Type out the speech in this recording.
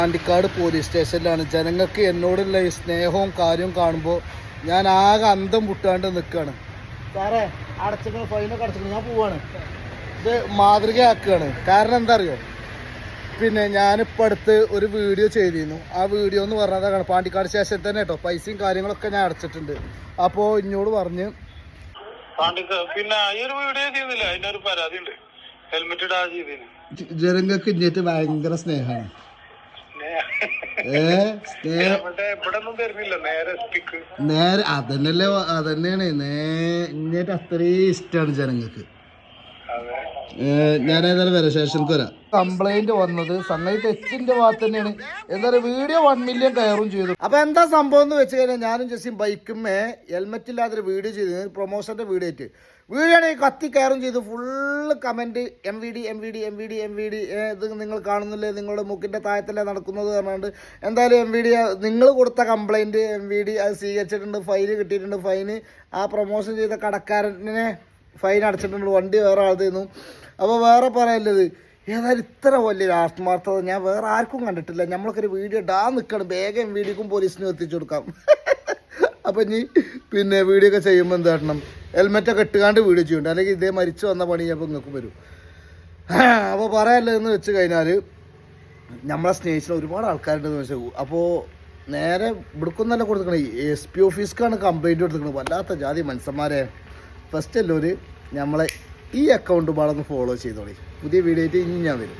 Pandikkad police സ്റ്റേഷനിലാണ്. ജനങ്ങൾക്ക് എന്നോടുള്ള ഈ സ്നേഹവും കാര്യവും കാണുമ്പോൾ ഞാൻ ആകെ അന്തം മുട്ടാണ്ട് നിൽക്കുകയാണ്. സാറേ അടച്ചിട്ട് ഫൈനൊക്കെ അടച്ചിട്ട് ഞാൻ പോവാണ്. ഇത് മാതൃകയാക്കുകയാണ്. കാരണം എന്താ അറിയോ, പിന്നെ ഞാനിപ്പോൾ അടുത്ത് ഒരു വീഡിയോ ചെയ്തിരുന്നു. ആ വീഡിയോ എന്ന് പറഞ്ഞതാണ് പാണ്ടിക്കാട് സ്റ്റേഷനിൽ തന്നെ കേട്ടോ. പൈസയും കാര്യങ്ങളൊക്കെ ഞാൻ അടച്ചിട്ടുണ്ട്. അപ്പോൾ ഇന്നോട് പറഞ്ഞ് പിന്നെ ഈ ഒരു വീഡിയോ ചെയ്യുന്നില്ല, അതിനൊരു പരാതി ഉണ്ട്. ഹെൽമെറ്റ് ഇടാതെ ചെയ്തതിന് ജനങ്ങൾക്ക് ഇഞ്ഞിട്ട് ഭയങ്കര സ്നേഹമാണ്. നേരെ അതന്നെയല്ലേ, അതന്നെയാണ് ഇഞ്ഞിട്ട് അത്രയും ഇഷ്ടമാണ് ജനങ്ങൾക്ക്. ഞാൻ ഏതായാലും വരാം, സ്റ്റേഷനിലേക്ക് വരാം. കംപ്ലൈന്റ് വന്നത് സംഗതി തെറ്റിന്റെ ഭാഗത്ത് തന്നെയാണ്. എന്താ പറയുക, വീഡിയോ 1 മില്യൺ കയറും ചെയ്തു. അപ്പൊ എന്താ സംഭവം എന്ന് വെച്ച് കഴിഞ്ഞാൽ, ഞാനും ജസ്റ്റ് ബൈക്കുമേ ഹെൽമെറ്റ് ഇല്ലാത്തൊരു വീഡിയോ ചെയ്തു, പ്രൊമോഷന്റെ വീഡിയോ ആയിട്ട്. വീഡിയോ ആണെങ്കിൽ കത്തി കയറും ചെയ്തു. ഫുള്ള് കമന്റ് MVD ഇത് നിങ്ങൾ കാണുന്നില്ലേ, നിങ്ങളുടെ മൂക്കിന്റെ താഴത്തല്ലേ നടക്കുന്നത് പറഞ്ഞുകൊണ്ട്. എന്തായാലും MVD നിങ്ങൾ കൊടുത്ത കംപ്ലൈന്റ് MVD അത് സ്വീകരിച്ചിട്ടുണ്ട്. ഫൈന് കിട്ടിയിട്ടുണ്ട്. ഫൈന് ആ പ്രൊമോഷൻ ചെയ്ത കടക്കാരനെ ഫൈൻ അടച്ചിട്ടുണ്ട്. വണ്ടി വേറെ ആൾതായിരുന്നു. അപ്പോൾ വേറെ പറയല്ലത്, ഏതായാലും ഇത്ര വലിയൊരു ആത്മാർത്ഥത ഞാൻ വേറെ ആർക്കും കണ്ടിട്ടില്ല. നമ്മളൊക്കെ ഒരു വീഡിയോ ഇടാൻ നിൽക്കണം, വേഗം MVDക്കും പോലീസിനും എത്തിച്ചു കൊടുക്കാം. അപ്പം ഇനി പിന്നെ വീഡിയോ ഒക്കെ ചെയ്യുമ്പോൾ എന്താ ചെയ്യണം, ഹെൽമെറ്റൊക്കെ ഇട്ടുകാണ്ട് വീഡിയോ ചെയ്യുന്നുണ്ട്. അല്ലെങ്കിൽ ഇതേ മരിച്ചു വന്ന പണി ചിലപ്പോൾ നിങ്ങൾക്ക് വരും. അപ്പോൾ പറയല്ലോ എന്ന് വെച്ച് കഴിഞ്ഞാൽ, നമ്മളെ സ്നേഹിച്ച ഒരുപാട് ആൾക്കാരുണ്ടെന്ന് വെച്ചാൽ. അപ്പോൾ നേരെ ഇവിടേക്കൊന്നും തന്നെ കൊടുത്തിരിക്കണം, SP ഓഫീസിക്കാണ് കംപ്ലൈൻറ്റ് കൊടുത്തിരിക്കുന്നത്. വല്ലാത്ത ജാതി മനുഷ്യന്മാരെ. ഫസ്റ്റ് എല്ലാവരും നമ്മളെ ഈ അക്കൗണ്ട് പാടൊന്ന് ഫോളോ ചെയ്തോളി. പുതിയ വീഡിയോ ആയിട്ട് ഇനി ഞാൻ വരും.